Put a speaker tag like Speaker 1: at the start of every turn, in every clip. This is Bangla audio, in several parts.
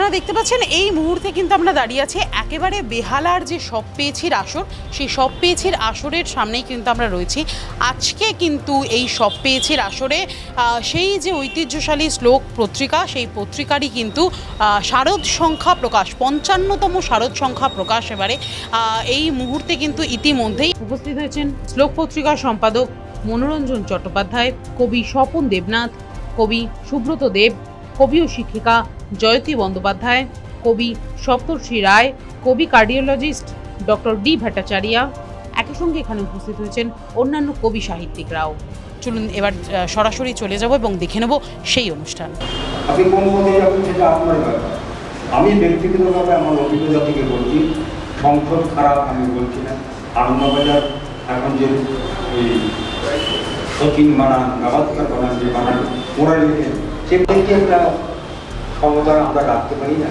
Speaker 1: আপনারা দেখতে পাচ্ছেন এই মুহূর্তে কিন্তু আমরা দাঁড়িয়ে আছি একেবারে বেহালার যে সব পেয়েছির আসর, সেই সব পেয়েছির আসরের সামনেই কিন্তু আমরা রয়েছি। আজকে কিন্তু এই সব পেয়েছির আসরে সেই যে ঐতিহ্যশালী শ্লোক পত্রিকা, সেই পত্রিকারই কিন্তু শারদ সংখ্যা প্রকাশ, 55তম শারদ সংখ্যা প্রকাশ। এবারে এই মুহূর্তে কিন্তু ইতিমধ্যেই উপস্থিত হয়েছেন শ্লোক পত্রিকার সম্পাদক মনোরঞ্জন চট্টোপাধ্যায়, কবি স্বপন দেবনাথ, কবি সুব্রত দেব, কবি ও শিক্ষিকা জয়তী বন্দ্যোপাধ্যায়, কবি সপ্তর্ষি রায়, কবি কার্ডিওলজিস্ট ডক্টর ডি ভট্টাচার্যা। একই সঙ্গে এখানে উপস্থিত হয়েছেন অন্যান্য কবি সাহিত্যিকরাও। চলুন এবার সরাসরি চলে যাব এবং দেখে নেব সেই অনুষ্ঠান।
Speaker 2: আপনি কোন পদে যাবেন সেটা আপনার ব্যাপার। আমি ব্যক্তিগতভাবে আমার অভিজ্ঞতা থেকে বলছি, সংসদ খারাপ আমি বলছি না। আনন্দবাজার এখন যে সচিন বানান, গাভাস্কর বানান, যে বানান ওরা লিখেন, সেগুলিকে একটা ক্ষমতা আমরা রাখতে পারি না।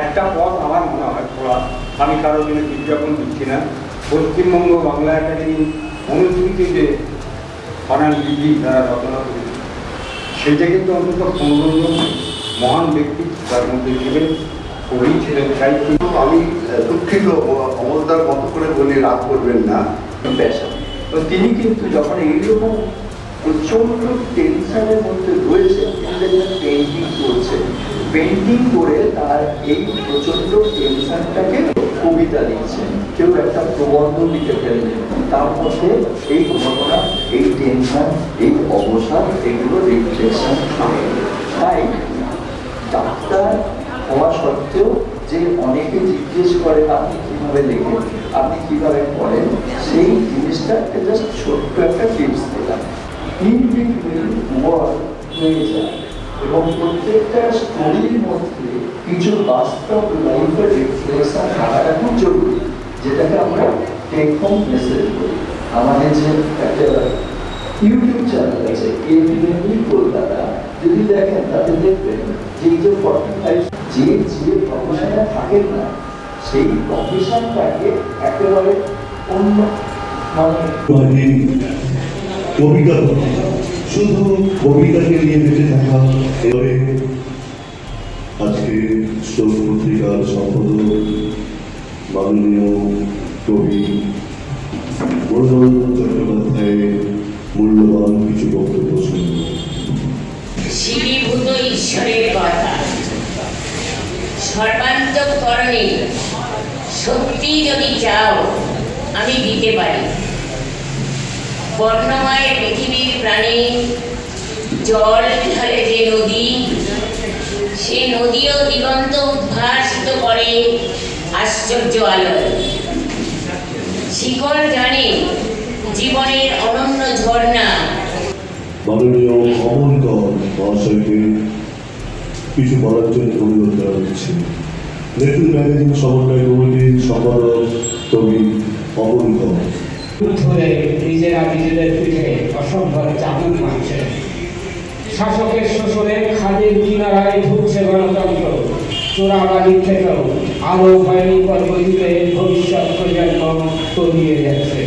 Speaker 2: একটা পথ আমার মনে হয় খোলা, আমি কারোর জন্য বিজ্ঞাপন দিচ্ছি না। পশ্চিমবঙ্গ বাংলা একাডেমি অনুসূচিতে যে বানান লিপি যারা রচনা করেছে, সেটা কিন্তু অন্তত 15 জন মহান ব্যক্তি তার মধ্যে ছিলেন, কবি ছিলেন, সাহিত্যিক।
Speaker 3: আমি দুঃখিত, অমলদার মতো করে বলি, রাগ করবেন না।
Speaker 4: তো তিনি কিন্তু যখন এইরকম প্রচন্ড টেনশনের মধ্যে রয়েছে, তিনি দেখবেন পেন্টিং করছেন, পেন্টিং করে তার এই প্রচন্ড টেনশনটাকে কবিতা লিখছেন, কেউ একটা প্রবন্ধ লিখে ফেললেন, তার মধ্যে এই ঘটনা, এই টেনশন, এই অবসাদ, এগুলো রিফ্লেকশন থাকে। তাই ডাক্তার হওয়া সত্ত্বেও যে অনেকে জিজ্ঞেস করে আপনি কিভাবে লেখেন, আপনি কিভাবে পড়েন, সেই জিনিসটা জাস্ট ছোট্ট একটা টিপস দিলাম। ইন বিটুইন ওয়ার্ড হয়ে যায় এবং প্রত্যেকটা স্টোরির মধ্যে কিছু বাস্তব লাইফের রিফ্লেকশন থাকাটা খুব জরুরি, যেটাকে আমরা টেক হোম মেসেজ করি। আমাদের যে একটা ইউটিউব চ্যানেল আছে এবিএনই কলকাতা, যদি দেখেন তাতে দেখবেন যে এই যে 45 যে প্রফেশনে থাকেন না, সেই প্রফেশনটাকে একেবারে অন্য মানে
Speaker 5: কবিতা, শুধু কবিতাকে নিয়ে বেঁচে থাকা। এবারে আজকে শ্লোক পত্রিকার সম্পাদক মাননীয় কবি মনোরঞ্জন চট্টোপাধ্যায়ের মূল্যবান কিছু বক্তব্য শুনব।
Speaker 6: শিবীভূত ঈশ্বরের কথা, সর্বান্তঃকরণে শক্তি যদি চাও আমি দিতে পারি। বর্ণময় পৃথিবীর প্রাণী, জল ঢালে যে নদী, সে নদীও দিগন্ত উদ্ভাসিত করে আশ্চর্য আলোয়। শিকড় জানে জীবনের অনন্য ঝর্ণা।
Speaker 5: মাননীয় অমল কর মহাশয়কে কিছু বলার জন্য অনুরোধ করা হচ্ছে। নেটফ্লিক্স ম্যাগাজিন সমন্বয় কমিটির সম্পাদক কবি অমল কর।
Speaker 7: ধরে নিজেরা নিজেদের পিঠে অসম্ভব চাবুক মারছে। শাসকের শোষণের খাদের কিনারায় ঢুকছে গণতন্ত্র। চোরাবাড়ির থেকেও আরো ভয়ঙ্কর গতিতে ভবিষ্যৎ প্রজন্ম তলিয়ে যাচ্ছে।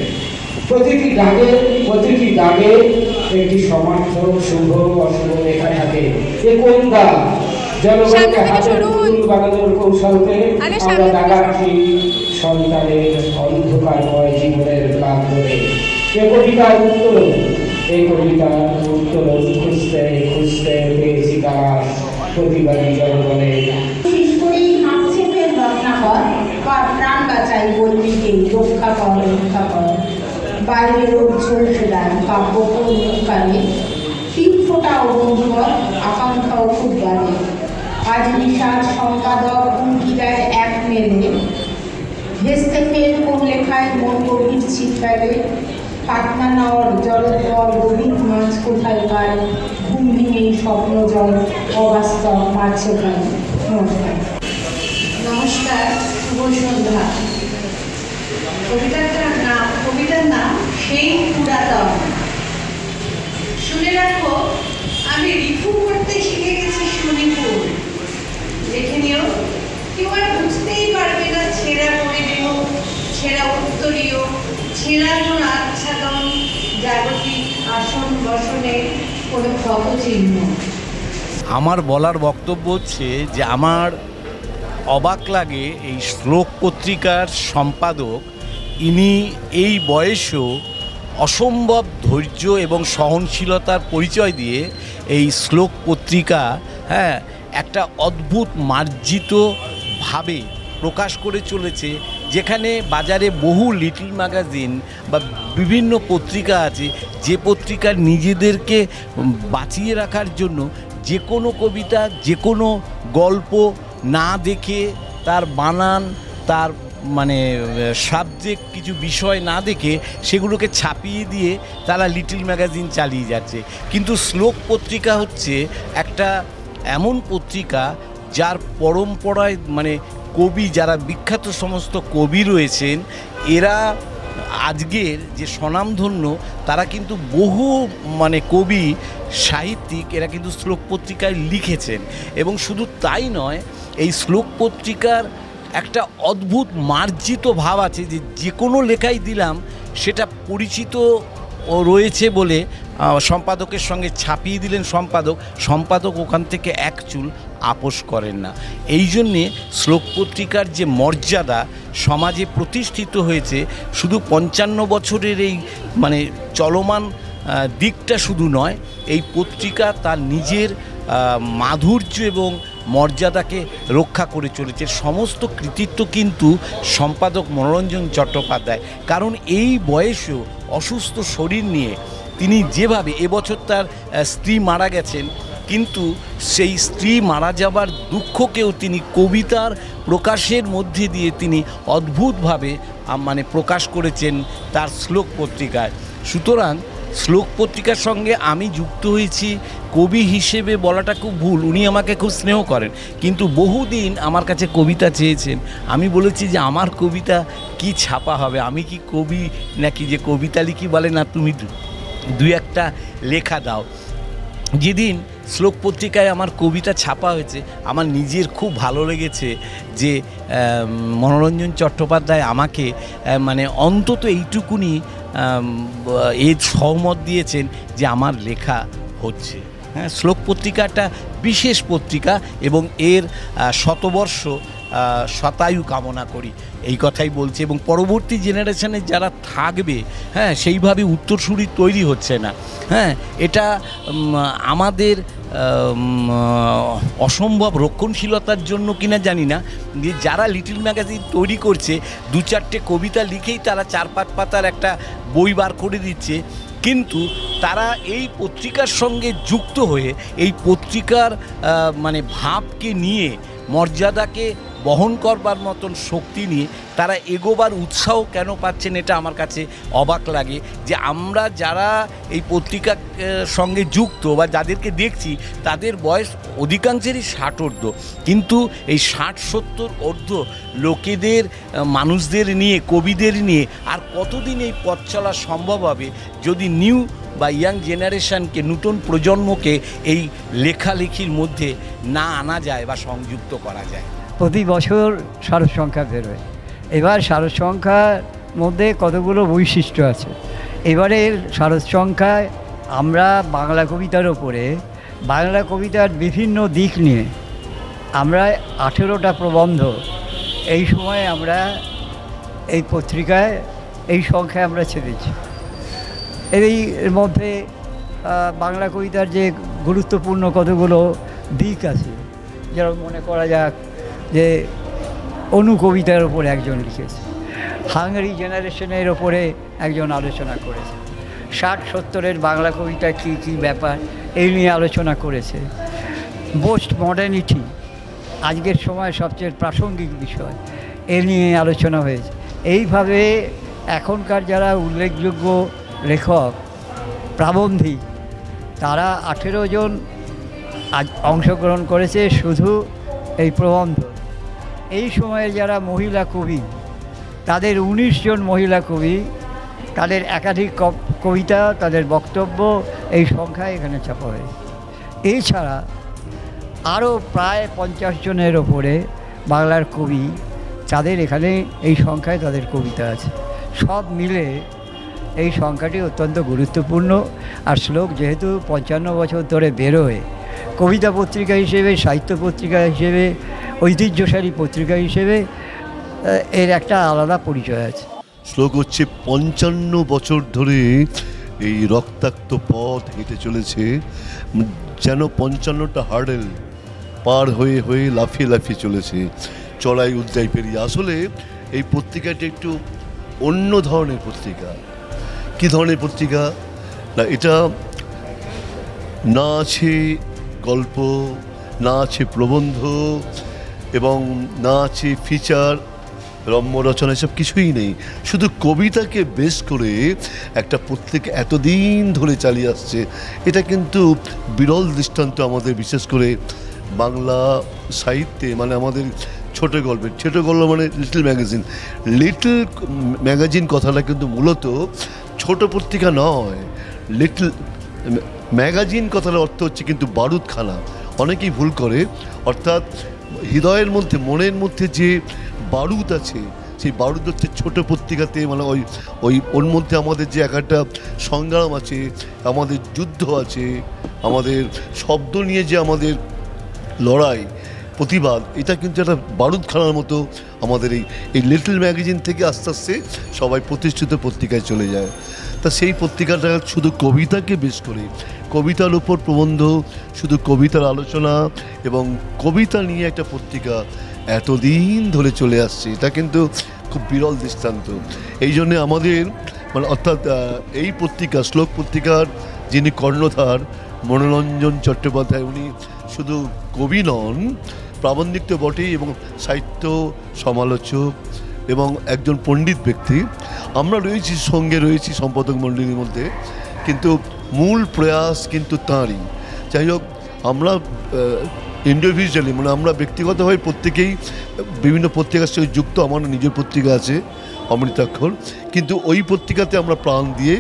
Speaker 7: প্রতিটি দাগে একটি সমর্থক শুভ অশুভ লেখা থাকে। এ কোন দাগ? জনগণকে হাতে পুতুল বানানোর কৌশলকে আমরা দাগাচ্ছি সন্তানের অন্ধকারময় জীবনের প্রান্তরে। এই কবিতার উত্তরণ খুঁজতে খুঁজতে পেয়েছি তারা প্রতিবাদী জনগণের।
Speaker 8: প্রাণ বাঁচাই বলবিকে রক্ষা কর। বাইরে রোদ চলছে দেয় কাব্য কানে, 3 ফোঁটাও বন্ধুবর আকাঙ্ক্ষাও খুব বাড়ে। আজ নিশাদ সম্পাদক হুমকি দেয় এক মেলে, ভেস্তে ফের কোন লেখায় মন গভীর ছিটকালে। পাটনা নর জলের পর গভীর মাছ কোথায় পায়, ঘুম ভেঙে স্বপ্ন জল অবাস্তব মারছে প্রায়। নমস্কার। নমস্কার, শুভ সন্ধ্যা। কবিতার নাম সেই পুরাতন। শুনে রাখো, আমি রিফু করতে শিখে গেছি শনিপুর। দেখে নিও, কেউ আর বুঝতেই পারবে না ছেঁড়া পরিবেহ, ছেঁড়া উত্তরীয়, ছেঁড়া কোন আচ্ছাদন, জাগতিক আসন বসনের কোনো ক্ষতচিহ্ন।
Speaker 9: আমার বলার বক্তব্য হচ্ছে যে আমার অবাক লাগে এই শ্লোক পত্রিকার সম্পাদক ইনি এই বয়সেও অসম্ভব ধৈর্য এবং সহনশীলতার পরিচয় দিয়ে এই শ্লোক পত্রিকা একটা অদ্ভুত মার্জিতভাবে প্রকাশ করে চলেছে, যেখানে বাজারে বহু লিটল ম্যাগাজিন বা বিভিন্ন পত্রিকা আছে যে পত্রিকার নিজেদেরকে বাঁচিয়ে রাখার জন্য যে কোনো কবিতা, যে কোনো গল্প না দেখে, তার বানান, তার মানে সাবজেক্ট কিছু বিষয় না দেখে সেগুলোকে ছাপিয়ে দিয়ে তারা লিটল ম্যাগাজিন চালিয়ে যাচ্ছে। কিন্তু শ্লোক পত্রিকা হচ্ছে একটা এমন পত্রিকা যার পরম্পরায় মানে কবি, যারা বিখ্যাত সমস্ত কবি রয়েছেন, এরা আজকের যে স্বনামধন্য তারা কিন্তু বহু মানে কবি সাহিত্যিক এরা কিন্তু শ্লোক পত্রিকায় লিখেছেন। এবং শুধু তাই নয়, এই শ্লোক পত্রিকার একটা অদ্ভুত মার্জিত ভাব আছে যে যে কোনো লেখাই দিলাম সেটা পরিচিত রয়েছে বলে সম্পাদকের সঙ্গে ছাপিয়ে দিলেন সম্পাদক ওখান থেকে এক চুল আপোষ করেন না। এই জন্যে শ্লোক পত্রিকার যে মর্যাদা সমাজে প্রতিষ্ঠিত হয়েছে, শুধু 55 বছরের এই মানে চলমান দিকটা শুধু নয়, এই পত্রিকা তার নিজের মাধুর্য এবং মর্যাদাকে রক্ষা করে চলেছে। সমস্ত কৃতিত্ব কিন্তু সম্পাদক মনোরঞ্জন চট্টোপাধ্যায়। কারণ এই বয়সেও অসুস্থ শরীর নিয়ে তিনি যেভাবে, এবছর তার স্ত্রী মারা গেছেন, কিন্তু সেই স্ত্রী মারা যাবার দুঃখকেও তিনি কবিতার প্রকাশের মধ্যে দিয়ে তিনি অদ্ভুতভাবে মানে প্রকাশ করেছেন তার শ্লোক পত্রিকায়। সুতরাং শ্লোক পত্রিকার সঙ্গে আমি যুক্ত হয়েছি কবি হিসেবে বলাটা খুব ভুল। উনি আমাকে খুব স্নেহ করেন, কিন্তু বহুদিন আমার কাছে কবিতা চেয়েছেন। আমি বলেছি যে আমার কবিতা কি ছাপা হবে, আমি কি কবি নাকি যে কবিতা লিখি? বলে না, তুমি দুই একটা লেখা দাও। যেদিন শ্লোক পত্রিকায় আমার কবিতা ছাপা হয়েছে, আমার নিজের খুব ভালো লেগেছে যে মনোরঞ্জন চট্টোপাধ্যায় আমাকে মানে অন্তত এইটুকুনি এর সহমত দিয়েছেন যে আমার লেখা হচ্ছে। হ্যাঁ, শ্লোক পত্রিকাটা বিশেষ পত্রিকা এবং এর শতবর্ষ শতায়ু কামনা করি, এই কথাই বলছি। এবং পরবর্তী জেনারেশনে যারা থাকবে, হ্যাঁ, সেইভাবে উত্তরসূরি তৈরি হচ্ছে না। হ্যাঁ, এটা আমাদের অসম্ভব রক্ষণশীলতার জন্য কিনা জানি না, যে যারা লিটল ম্যাগাজিন তৈরি করছে 2-4টে কবিতা লিখেই তারা 4-5 পাতার একটা বই বার করে দিচ্ছে, কিন্তু তারা এই পত্রিকার সঙ্গে যুক্ত হয়ে এই পত্রিকার মানে ভাবকে নিয়ে, মর্যাদাকে বহন করবার মতন শক্তি নিয়ে তারা এগোবার উৎসাহ কেন পাচ্ছেন, এটা আমার কাছে অবাক লাগে। যে আমরা যারা এই পত্রিকার সঙ্গে যুক্ত বা যাদেরকে দেখছি তাদের বয়স অধিকাংশেরই 60 ঊর্ধ্ব, কিন্তু এই 60-70 ঊর্ধ্ব লোকেদের, মানুষদের নিয়ে, কবিদের নিয়ে আর কতদিন এই পথ চলা সম্ভব হবে যদি নিউ বা ইয়াং জেনারেশনকে, নতুন প্রজন্মকে এই লেখালেখির মধ্যে না আনা যায় বা সংযুক্ত করা যায়।
Speaker 10: প্রতি বছর সারসংখ্যা বেরোয়। এবার সারসংখ্যার মধ্যে কতগুলো বৈশিষ্ট্য আছে। এবারের সারসংখ্যায় আমরা বাংলা কবিতার ওপরে, বাংলা কবিতার বিভিন্ন দিক নিয়ে আমরা 18টা প্রবন্ধ এই সময় আমরা এই পত্রিকায় এই সংখ্যায় আমরা ছেড়েছি। এর মধ্যে বাংলা কবিতার যে গুরুত্বপূর্ণ কতগুলো দিক আছে, যেরকম মনে করা যাক যে অনুকবিতার ওপরে একজন লিখেছে, হাঙ্গারি জেনারেশনের ওপরে একজন আলোচনা করেছে, 60-70-এর বাংলা কবিতা কী কী ব্যাপার এই নিয়ে আলোচনা করেছে, পোস্ট মডার্নিটি আজকের সময় সবচেয়ে প্রাসঙ্গিক বিষয় এ নিয়ে আলোচনা হয়েছে। এইভাবে এখনকার যারা উল্লেখযোগ্য লেখক, প্রাবন্ধিক, তারা 18 জন অংশগ্রহণ করেছে শুধু এই প্রবন্ধ। এই সময়ের যারা মহিলা কবি, তাদের 19 জন মহিলা কবি, তাদের একাধিক কবিতা, তাদের বক্তব্য এই সংখ্যায় এখানে ছাপা হয়েছে। এছাড়া আরও প্রায় 50 জনের ওপরে বাংলার কবি, তাদের এখানে এই সংখ্যায় তাদের কবিতা আছে। সব মিলে এই সংখ্যাটি অত্যন্ত গুরুত্বপূর্ণ। আর শ্লোক যেহেতু 55 বছর ধরে বেরোয়, কবিতা পত্রিকা হিসেবে, সাহিত্য পত্রিকা হিসেবে ঐতিহ্যশালী পত্রিকা হিসেবে এর একটা আলাদা পরিচয় আছে।
Speaker 5: শ্লোক হচ্ছে 55 বছর ধরে এই রক্তাক্ত পথ হেঁটে চলেছে, যেন 55টা হার্ডেল পার হয়ে হয়ে লাফিয়ে লাফিয়ে চলেছে, চড়াই উদ্যায় পেরিয়ে। আসলে এই পত্রিকাটি একটু অন্য ধরনের পত্রিকা। কী ধরনের পত্রিকা না, এটা না আছে গল্প, না আছে প্রবন্ধ, এবং না আছে ফিচার, রম্য রচনা, এসব কিছুই নেই। শুধু কবিতাকে বেস করে একটা পত্রিকা এতদিন ধরে চালিয়ে আসছে, এটা কিন্তু বিরল দৃষ্টান্ত আমাদের, বিশেষ করে বাংলা সাহিত্যে। মানে আমাদের ছোট গল্প মানে লিটল ম্যাগাজিন। লিটল ম্যাগাজিন কথাটা কিন্তু মূলত ছোট পত্রিকা নয়। লিটল ম্যাগাজিন কথার অর্থ হচ্ছে কিন্তু বারুদখানা। অনেকেই ভুল করে, অর্থাৎ হৃদয়ের মধ্যে, মনের মধ্যে যে বারুদ আছে, সেই বারুদ হচ্ছে ছোটো পত্রিকাতে। মানে ওর মধ্যে আমাদের যে একটা সংগ্রাম আছে, আমাদের যুদ্ধ আছে, আমাদের শব্দ নিয়ে যে আমাদের লড়াই, প্রতিবাদ, এটা কিন্তু একটা বারুদখানার মতো আমাদের এই লিটল ম্যাগাজিন থেকে আস্তে আস্তে সবাই প্রতিষ্ঠিত পত্রিকায় চলে যায়। তা সেই পত্রিকাটা শুধু কবিতাকে বেশ করে, কবিতার উপর প্রবন্ধ, শুধু কবিতার আলোচনা এবং কবিতা নিয়ে একটা পত্রিকা এতদিন ধরে চলে আসছে, এটা কিন্তু খুব বিরল দৃষ্টান্ত। এই জন্যে আমাদের মানে অর্থাৎ এই পত্রিকা, শ্লোক পত্রিকার যিনি কর্ণধার মনোরঞ্জন চট্টোপাধ্যায়, উনি শুধু কবি নন, প্রাবন্ধিক তো বটেই, এবং সাহিত্য সমালোচক এবং একজন পণ্ডিত ব্যক্তি। আমরা রয়েছি, সঙ্গে রয়েছি সম্পাদক মণ্ডলীর মধ্যে, কিন্তু মূল প্রয়াস কিন্তু তাঁরই। যাই হোক, আমরা ইন্ডিভিজুয়ালি মানে আমরা ব্যক্তিগতভাবে প্রত্যেকেই বিভিন্ন পত্রিকার সঙ্গে যুক্ত। আমার নিজের পত্রিকা আছে অমৃতাক্ষর, কিন্তু ওই পত্রিকাতে আমরা প্রাণ দিয়ে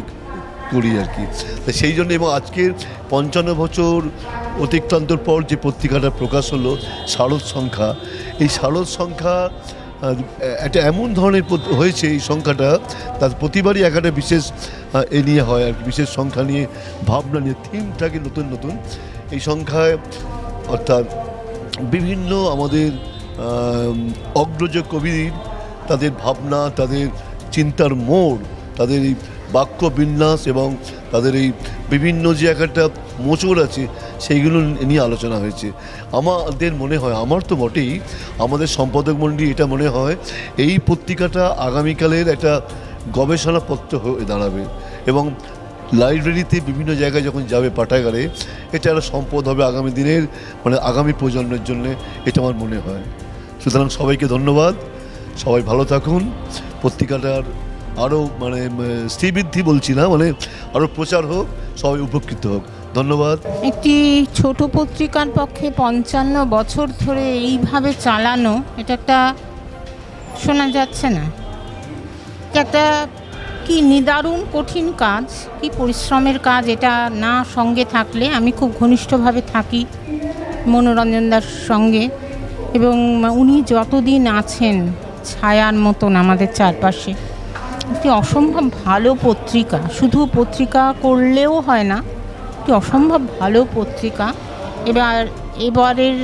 Speaker 5: করি আর কি। তা সেই জন্য, এবং আজকের 55 বছর অতিক্রান্তর পর যে পত্রিকাটা প্রকাশ হলো শারদ সংখ্যা, এই শারদ সংখ্যা একটা এমন ধরনের হয়েছে, এই সংখ্যাটা তার প্রতিবারই একটা বিশেষ এ নিয়ে হয় আর কি, বিশেষ সংখ্যা নিয়ে, ভাবনা নিয়ে, থিম থাকে নতুন নতুন। এই সংখ্যায় অর্থাৎ বিভিন্ন আমাদের অগ্রজ কবির তাদের ভাবনা, তাদের চিন্তার মোড়, তাদের এই বাক্য বিন্যাস এবং তাদের এই বিভিন্ন যে একটা মোচড় আছে, সেইগুলো নিয়ে আলোচনা হয়েছে। আমাদের মনে হয়, আমার তো বটেই, আমাদের সম্পাদক মণ্ডলী এটা মনে হয় এই পত্রিকাটা আগামীকালের একটা গবেষণাপত্র হয়ে দাঁড়াবে, এবং লাইব্রেরিতে বিভিন্ন জায়গায় যখন যাবে, পাঠাগারে, এটা একটা সম্পদ হবে আগামী দিনের, মানে আগামী প্রজন্মের জন্য, এটা আমার মনে হয়। সুতরাং সবাইকে ধন্যবাদ, সবাই ভালো থাকুন। পত্রিকাটার আরও মানে শ্রীবৃদ্ধি বলছি না, মানে আরও প্রচার হোক, সবাই উপকৃত হোক। ধন্যবাদ।
Speaker 8: একটি ছোট পত্রিকার পক্ষে 55 বছর ধরে এইভাবে চালানো, এটা একটা শোনা যাচ্ছে না, একটা কি নিদারুণ কঠিন কাজ, কি পরিশ্রমের কাজ। এটা না সঙ্গে থাকলে, আমি খুব ঘনিষ্ঠভাবে থাকি মনোরঞ্জনদার সঙ্গে, এবং উনি যতদিন আছেন ছায়ার মতন আমাদের চারপাশে। একটি অসম্ভব ভালো পত্রিকা, শুধু পত্রিকা করলেও হয় না, একটি অসম্ভব ভালো পত্রিকা। এবারের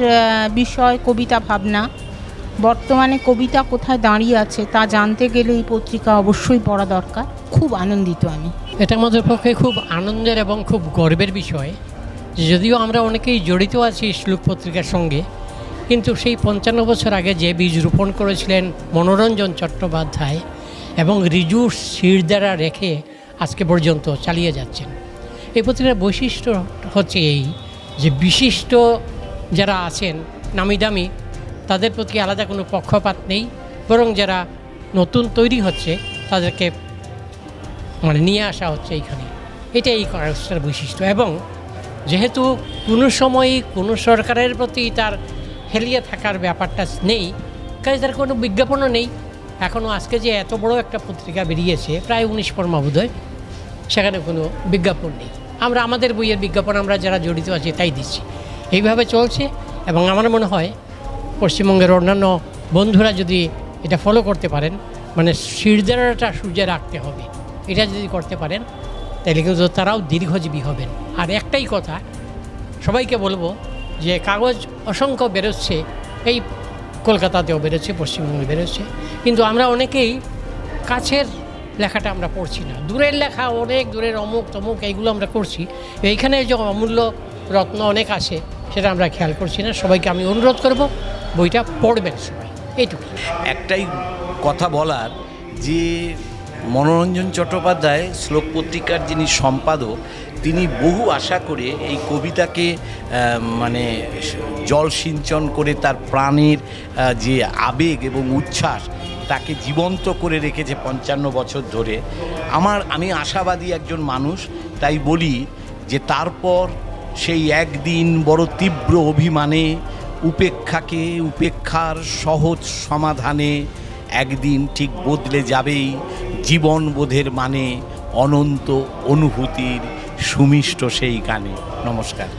Speaker 8: বিষয় কবিতা ভাবনা। বর্তমানে কবিতা কোথায় দাঁড়িয়ে আছে তা জানতে গেলে এই পত্রিকা অবশ্যই পড়া দরকার। খুব আনন্দিত আমি।
Speaker 11: এটা আমাদের পক্ষে খুব আনন্দের এবং খুব গর্বের বিষয়, যদিও আমরা অনেকেই জড়িত আছি শ্লোক পত্রিকার সঙ্গে, কিন্তু সেই 55 বছর আগে যে বীজ রোপণ করেছিলেন মনোরঞ্জন চট্টোপাধ্যায় এবং ঋজু শিরদাঁড়া রেখে আজকে পর্যন্ত চালিয়ে যাচ্ছেন। এই পত্রিকার বৈশিষ্ট্য হচ্ছে এই যে বিশিষ্ট যারা আছেন, নামি দামি, তাদের প্রতি আলাদা কোনো পক্ষপাত নেই, বরং যারা নতুন তৈরি হচ্ছে তাদেরকে মানে নিয়ে আসা হচ্ছে এইখানে। এটাই এই কাগজটার বৈশিষ্ট্য। এবং যেহেতু কোনো সময়ই কোনো সরকারের প্রতি তার হেলিয়ে থাকার ব্যাপারটা নেই, কাজে তার কোনো বিজ্ঞাপনও নেই। এখনও আজকে যে এত বড় একটা পত্রিকা বেরিয়েছে, প্রায় 19 পর্মা বোধহয়, সেখানে কোনো বিজ্ঞাপন নেই। আমরা আমাদের বইয়ের বিজ্ঞাপন আমরা যারা জড়িত আছি তাই দিচ্ছি। এইভাবে চলছে, এবং আমার মনে হয় পশ্চিমবঙ্গের অন্যান্য বন্ধুরা যদি এটা ফলো করতে পারেন, মানে শিরদাঁড়াটা সূর্যে রাখতে হবে, এটা যদি করতে পারেন, তাহলে কিন্তু তারাও দীর্ঘজীবী হবেন। আর একটাই কথা সবাইকে বলবো যে কাগজ অসংখ্য বেরোচ্ছে, এই কলকাতাতেও বেরোচ্ছে, পশ্চিমবঙ্গে বেরোচ্ছে, কিন্তু আমরা অনেকেই কাছের লেখাটা আমরা পড়ছি না, দূরের লেখা অনেক দূরের অমুক তমুক এইগুলো আমরা করছি। এইখানে যে অমূল্য রত্ন অনেক আছে সেটা আমরা খেয়াল করছি না। সবাইকে আমি অনুরোধ করব বইটা পড়বেন সবাই, এইটুকু।
Speaker 9: একটাই কথা বলার, যে মনোরঞ্জন চট্টোপাধ্যায় শ্লোক পত্রিকার যিনি সম্পাদক, তিনি বহু আশা করে এই কবিতাকে মানে জল সিঞ্চন করে তার প্রাণের যে আবেগ এবং উচ্ছ্বাস তাকে জীবন্ত করে রেখেছে 55 বছর ধরে। আমি আশাবাদী একজন মানুষ, তাই বলি যে তারপর সেই একদিন বড় তীব্র অভিমানে উপেক্ষাকে উপেক্ষার সহজ সমাধানে একদিন ঠিক বদলে যাবেই জীবনবোধের মানে অনন্ত অনুভূতির সুমিষ্ট সেই গানে। নমস্কার।